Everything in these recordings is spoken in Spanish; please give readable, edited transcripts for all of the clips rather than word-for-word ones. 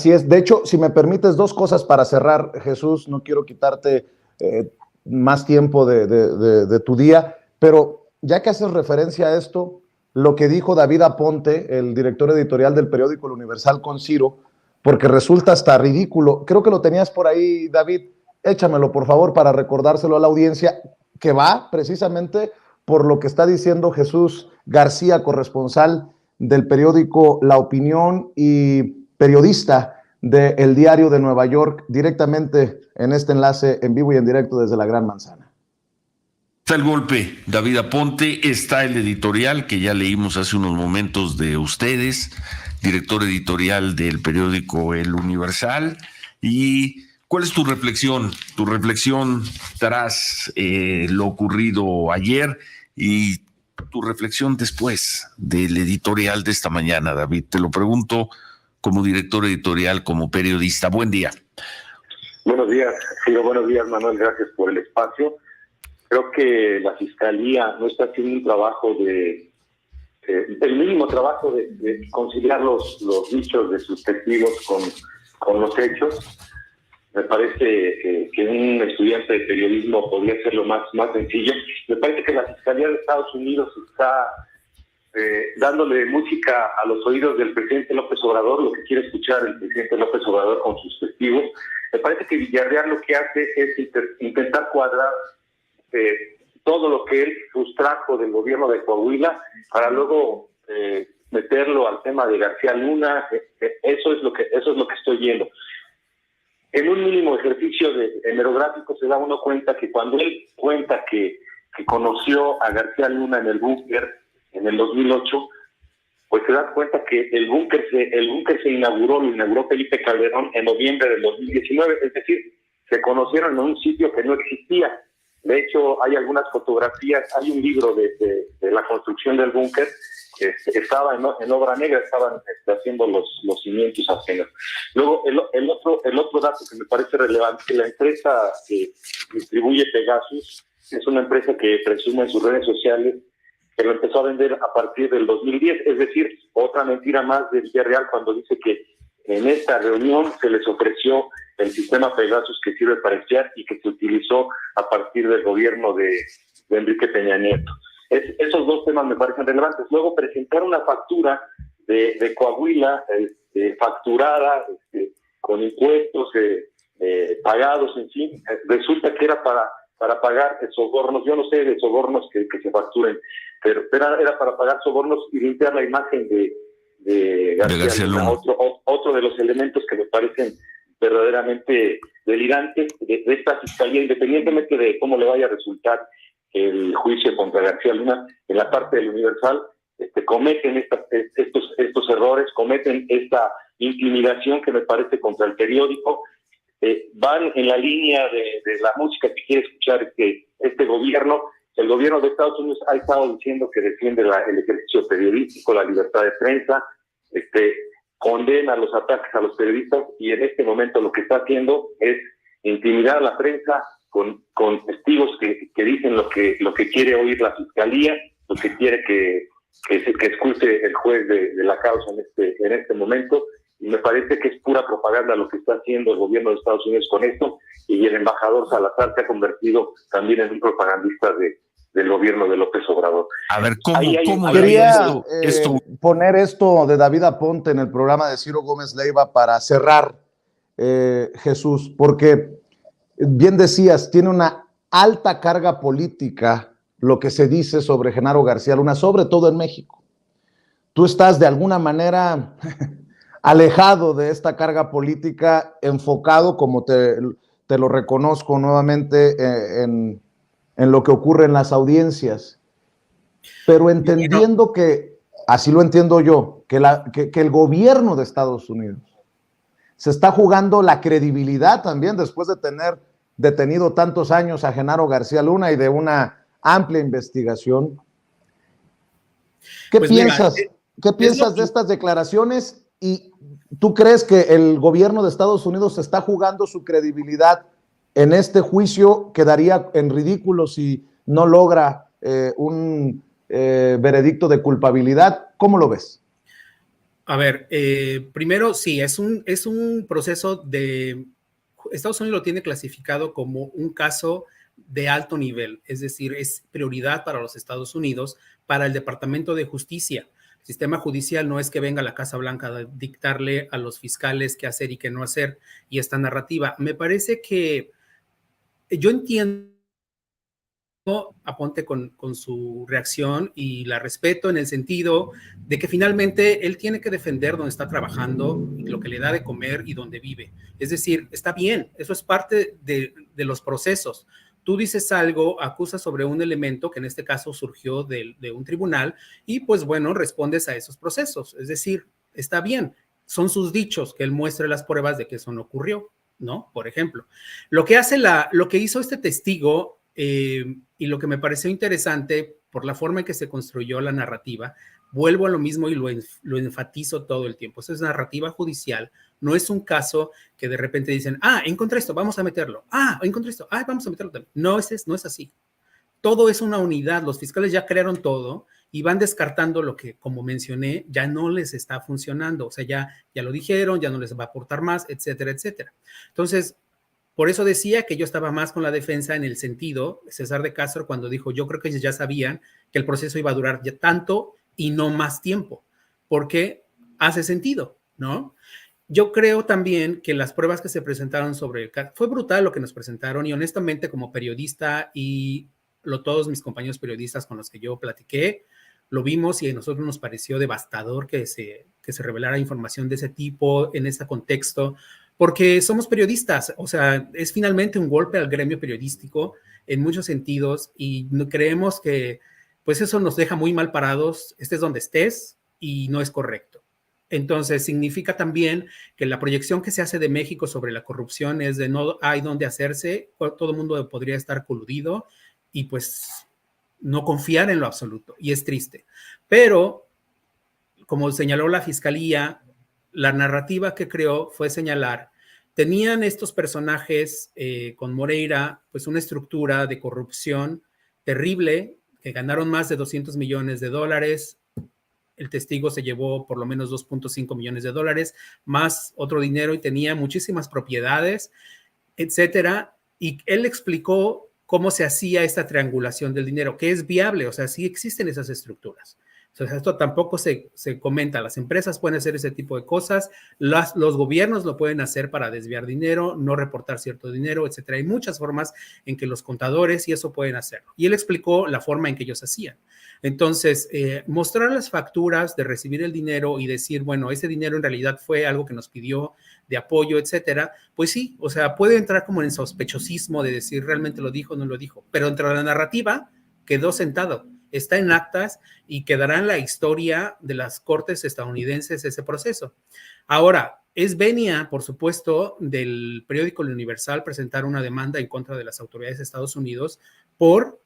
Así es. De hecho, si me permites, dos cosas para cerrar, Jesús. No quiero quitarte más tiempo de tu día, pero ya que haces referencia a esto, lo que dijo David Aponte, el director editorial del periódico El Universal con Ciro, porque resulta hasta ridículo. Creo que lo tenías por ahí, David. Échamelo, por favor, para recordárselo a la audiencia, que va precisamente por lo que está diciendo Jesús García, corresponsal del periódico La Opinión y periodista del Diario de Nueva York, directamente en este enlace en vivo y en directo desde la Gran Manzana. Está el golpe, David Aponte, está el editorial que ya leímos hace unos momentos de ustedes, director editorial del periódico El Universal. ¿Y cuál es tu reflexión? Tu reflexión tras lo ocurrido ayer y tu reflexión después del editorial de esta mañana, David. Te lo pregunto como director editorial, como periodista. Buen día. Buenos días, Ciro. Buenos días, Manuel. Gracias por el espacio. Creo que la Fiscalía no está haciendo un trabajo el mínimo trabajo de conciliar los dichos de sus testigos con los hechos. Me parece que un estudiante de periodismo podría hacerlo más sencillo. Me parece que la Fiscalía de Estados Unidos está dándole música a los oídos del presidente López Obrador, lo que quiere escuchar el presidente López Obrador con sus testigos. Me parece que Villarreal lo que hace es intentar cuadrar todo lo que él sustrajo del gobierno de Coahuila para luego meterlo al tema de García Luna. Eso es lo que estoy viendo. En un mínimo ejercicio de hemerográfico se da uno cuenta que cuando él cuenta que conoció a García Luna en el búnker en el 2008, pues se da cuenta que el búnker se lo inauguró Felipe Calderón en noviembre del 2019, es decir, se conocieron en un sitio que no existía. De hecho, hay algunas fotografías, hay un libro de la construcción del búnker que estaba en obra negra, estaban haciendo los cimientos apenas. Luego, el otro dato que me parece relevante, que la empresa que distribuye Pegasus es una empresa que presume en sus redes sociales que lo empezó a vender a partir del 2010, es decir, otra mentira más de Villarreal cuando dice que en esta reunión se les ofreció el sistema Pegasus que sirve para espiar y que se utilizó a partir del gobierno de Enrique Peña Nieto. Esos dos temas me parecen relevantes. Luego presentar una factura de Coahuila facturada con impuestos pagados, en fin, resulta que era para pagar sobornos. Yo no sé de sobornos que se facturen, pero era para pagar sobornos y limpiar la imagen de García Luna. Otro de los elementos que me parecen verdaderamente delirantes de esta fiscalía, independientemente de cómo le vaya a resultar el juicio contra García Luna, en la parte del Universal cometen estos errores, cometen esta intimidación que me parece contra el periódico, van en la línea de la música que quiere escuchar este gobierno. El gobierno de Estados Unidos ha estado diciendo que defiende el ejercicio periodístico, la libertad de prensa, condena los ataques a los periodistas y en este momento lo que está haciendo es intimidar a la prensa con testigos que dicen lo que quiere oír la fiscalía, lo que quiere que escuche el juez de la causa en este momento. Y me parece que es pura propaganda lo que está haciendo el gobierno de Estados Unidos con esto, y el embajador Salazar se ha convertido también en un propagandista del gobierno de López Obrador. A ver, ¿cómo quería poner esto de David Aponte en el programa de Ciro Gómez Leiva para cerrar, Jesús, porque bien decías, tiene una alta carga política lo que se dice sobre Genaro García Luna, sobre todo en México. Tú estás de alguna manera alejado de esta carga política, enfocado, como te lo reconozco nuevamente, en lo que ocurre en las audiencias, pero entendiendo que, así lo entiendo yo, que el gobierno de Estados Unidos se está jugando la credibilidad también después de tener detenido tantos años a Genaro García Luna y de una amplia investigación. ¿Qué piensas de estas declaraciones? ¿Y tú crees que el gobierno de Estados Unidos está jugando su credibilidad en este juicio? Quedaría en ridículo si no logra un veredicto de culpabilidad. ¿Cómo lo ves? A ver, primero, sí, es un proceso de... Estados Unidos lo tiene clasificado como un caso de alto nivel, es decir, es prioridad para los Estados Unidos, para el Departamento de Justicia. El sistema judicial no es que venga a la Casa Blanca a dictarle a los fiscales qué hacer y qué no hacer, y esta narrativa. Me parece que yo entiendo Aponte con su reacción y la respeto en el sentido de que finalmente él tiene que defender donde está trabajando, lo que le da de comer y donde vive. Es decir, está bien, eso es parte de los procesos. Tú dices algo, acusas sobre un elemento que en este caso surgió de un tribunal y pues bueno, respondes a esos procesos. Es decir, está bien, son sus dichos que él muestre las pruebas de que eso no ocurrió, ¿no? Por ejemplo, lo que hizo este testigo y lo que me pareció interesante por la forma en que se construyó la narrativa, vuelvo a lo mismo y lo enfatizo todo el tiempo. Eso es narrativa judicial, no es un caso que de repente dicen, encontré esto, vamos a meterlo. Encontré esto, vamos a meterlo también. No es así. Todo es una unidad. Los fiscales ya crearon todo y van descartando lo que, como mencioné, ya no les está funcionando. O sea, ya lo dijeron, ya no les va a aportar más, etcétera, etcétera. Entonces, por eso decía que yo estaba más con la defensa en el sentido, César de Castro, cuando dijo, yo creo que ellos ya sabían que el proceso iba a durar ya tanto y no más tiempo, porque hace sentido, ¿no? Yo creo también que las pruebas que se presentaron sobre el caso, fue brutal lo que nos presentaron y honestamente como periodista y todos mis compañeros periodistas con los que yo platiqué, lo vimos y a nosotros nos pareció devastador que se revelara información de ese tipo en ese contexto, porque somos periodistas, o sea, es finalmente un golpe al gremio periodístico en muchos sentidos y creemos que pues eso nos deja muy mal parados, estés donde estés y no es correcto. Entonces, significa también que la proyección que se hace de México sobre la corrupción es de no hay dónde hacerse, todo el mundo podría estar coludido y pues no confiar en lo absoluto, y es triste. Pero, como señaló la Fiscalía, la narrativa que creó fue señalar, tenían estos personajes con Moreira, pues una estructura de corrupción terrible, que ganaron más de 200 millones de dólares, el testigo se llevó por lo menos 2.5 millones de dólares, más otro dinero y tenía muchísimas propiedades, etcétera. Y él explicó cómo se hacía esta triangulación del dinero, que es viable, o sea, sí existen esas estructuras. O sea, esto tampoco se comenta. Las empresas pueden hacer ese tipo de cosas, los gobiernos lo pueden hacer para desviar dinero, no reportar cierto dinero, etcétera. Hay muchas formas en que los contadores y eso pueden hacerlo. Y él explicó la forma en que ellos hacían. Entonces, mostrar las facturas de recibir el dinero y decir, bueno, ese dinero en realidad fue algo que nos pidió de apoyo, etcétera, pues sí, o sea, puede entrar como en el sospechosismo de decir realmente lo dijo o no lo dijo, pero entre la narrativa quedó sentado, está en actas y quedará en la historia de las cortes estadounidenses ese proceso. Ahora, es venia, por supuesto, del periódico El Universal presentar una demanda en contra de las autoridades de Estados Unidos por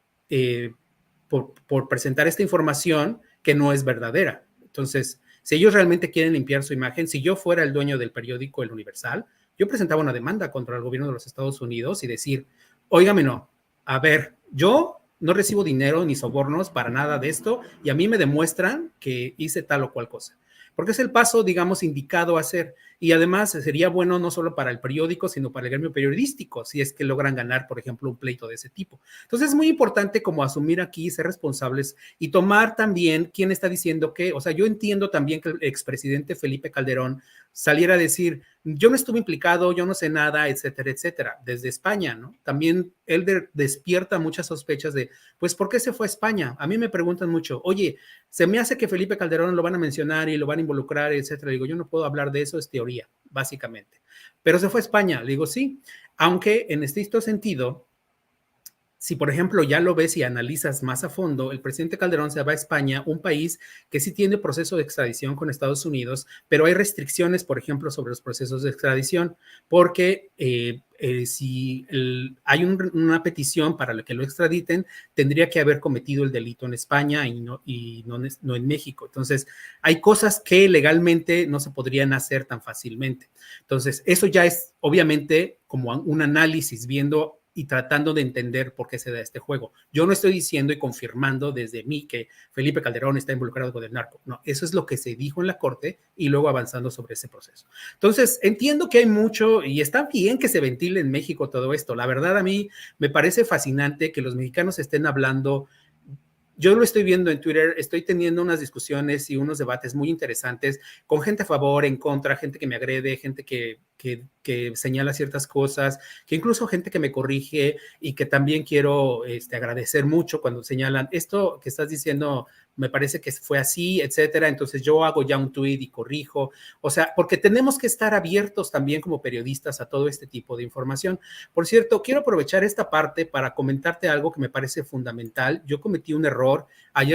presentar esta información que no es verdadera. Entonces, si ellos realmente quieren limpiar su imagen, si yo fuera el dueño del periódico El Universal, yo presentaba una demanda contra el gobierno de los Estados Unidos y decir, óigame, no, a ver, yo no recibo dinero ni sobornos para nada de esto y a mí me demuestran que hice tal o cual cosa. Porque es el paso, digamos, indicado a hacer. Y además sería bueno no solo para el periódico, sino para el gremio periodístico, si es que logran ganar, por ejemplo, un pleito de ese tipo. Entonces es muy importante como asumir aquí, ser responsables y tomar también quién está diciendo qué. O sea, yo entiendo también que el expresidente Felipe Calderón saliera a decir, yo no estuve implicado, yo no sé nada, etcétera, etcétera, desde España, ¿no? También él despierta muchas sospechas de, pues, ¿por qué se fue a España? A mí me preguntan mucho, oye, se me hace que Felipe Calderón lo van a mencionar y lo van a involucrar, etcétera. Le digo, yo no puedo hablar de eso, es teoría, básicamente. Pero se fue a España, le digo, sí, aunque en estricto sentido, si, por ejemplo, ya lo ves y analizas más a fondo, el presidente Calderón se va a España, un país que sí tiene proceso de extradición con Estados Unidos, pero hay restricciones, por ejemplo, sobre los procesos de extradición, porque si hay una petición para que lo extraditen, tendría que haber cometido el delito en España y no en México. Entonces, hay cosas que legalmente no se podrían hacer tan fácilmente. Entonces, eso ya es, obviamente, como un análisis viendo y tratando de entender por qué se da este juego. Yo no estoy diciendo y confirmando desde mí que Felipe Calderón está involucrado con el narco. No, eso es lo que se dijo en la corte y luego avanzando sobre ese proceso. Entonces, entiendo que hay mucho y está bien que se ventile en México todo esto. La verdad, a mí me parece fascinante que los mexicanos estén hablando. Yo lo estoy viendo en Twitter, estoy teniendo unas discusiones y unos debates muy interesantes con gente a favor, en contra, gente que me agrede, gente que señala ciertas cosas, que incluso gente que me corrige y que también quiero agradecer mucho cuando señalan esto que estás diciendo, me parece que fue así, etcétera. Entonces yo hago ya un tweet y corrijo. O sea, porque tenemos que estar abiertos también como periodistas a todo este tipo de información. Por cierto, quiero aprovechar esta parte para comentarte algo que me parece fundamental. Yo cometí un error. Ayer